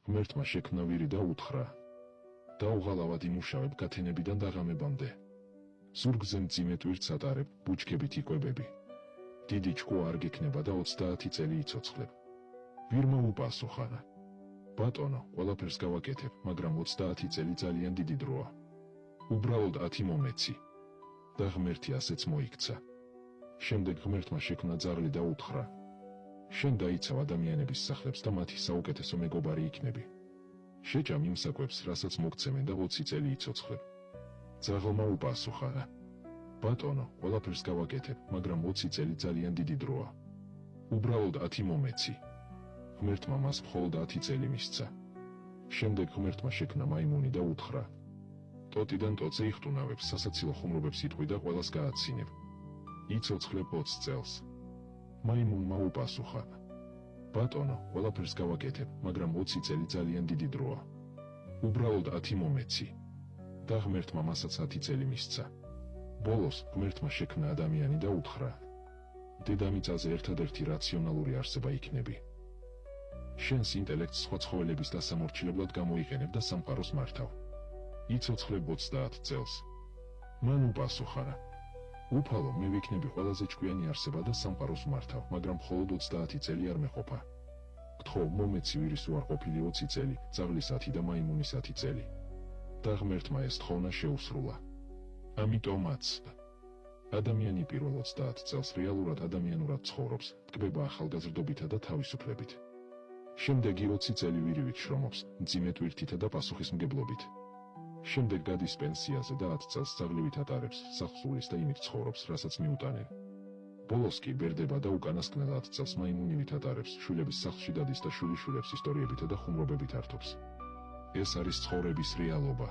ღმერთმა შექმნა ვირი და უთხრა: დაუღალავად იმუშავებ გათენებიდან და ღამებამდე. ზურგზე მძიმე ტვირთს ატარებ, ბუჩქებით იკვებები. დიდი ჭკუა არ გექნება და 30 წელი იცოცხლებ. ვირმა უპასუხა: ბატონო, ყველაფერს გავაკეთებ, მაგრამ 30 წელი ძალიან დიდი დროა. უბრალოდ 10 მომეცი. და ღმერთი ასეც მოიქცა. შემდეგ ღმერთმა შექმნა ძაღლი და უთხრა: შენ დაიცავ ადამიანების სახლებს და მათი საუკეთესო მეგობარი იქნები. შეჭამ იმ საკვებს, რასაც მოგცემენ და 20 წელი იცოცხლებ. ძაღლმა უპასუხა: ბატონო, ყველაფერს გავაკეთებ, მაგრამ 20 წელი ძალიან დიდი დროა. უბრალოდ 10 მომეცი. ღმერთმა მას მხოლოდ 10 წელი მისცა. შემდეგ ღმერთმა შექმნა მაიმუნი და უთხრა: ტოტიდან ტოტზე იხტუნავებ, სასაცილო ხუმრობებს იტყვი და ყველას გააცინებ. იცოცხლებ 20 წელს. მაიმუნმა უპასუხა: ბატონო, ყველაფერს გავაკეთებ, მაგრამ 20 წელი ძალიან დიდი დროა. უბრალოდ 10 მომეცი. და ღმერთმა მასაც 10 წელი მისცა. ბოლოს ღმერთმა შექმნა ადამიანი და უთხრა: დედამიწაზე ერთადერთი რაციონალური არსება იქნები. შენს ინტელექტს სხვა ცხოველების დასამორჩილებლად გამოიყენებ და სამყაროს მართავ. იცოცხლებ 30 წელს. მან უპასუხა: უფალო, მე ვიქნები ყველაზე ჭკვიანი არსება და სამყაროს მართავ, მაგრამ მხოლოდ 30 წელი არ მეყოფა. გთხოვ, მომეცი ვირის უარყოფილი 20 წელი, ძაღლის 10 და მაიმუნის 10 წელი. და ღმერთმა ეს თხოვნა შეუსრულა. ამიტომაც ადამიანი პირველ 30 წელს რეალურად ადამიანურად ცხოვრობს, ტკბება ახალგაზრდობითა და თავისუფლებით. შემდეგი 20 წელი ვირივით შრომობს, მძიმე ტვირთითა და პასუხისმგებლობით. შემდეგ გადის პენსიაზე და 10 წელს ძაღლივით ატარებს, სახლსულის და იმით ცხოვრობს, რასაც მიუტანენ. ბოლოს კი ბერდება და უკანასკნელ 10 წელს მაიმუნივით ატარებს, შვილების სახლში დადის და შვილიშვილებს ისტორიებითა და ხუმრობებით ართობს. ეს არის ცხოვრების რეალობა.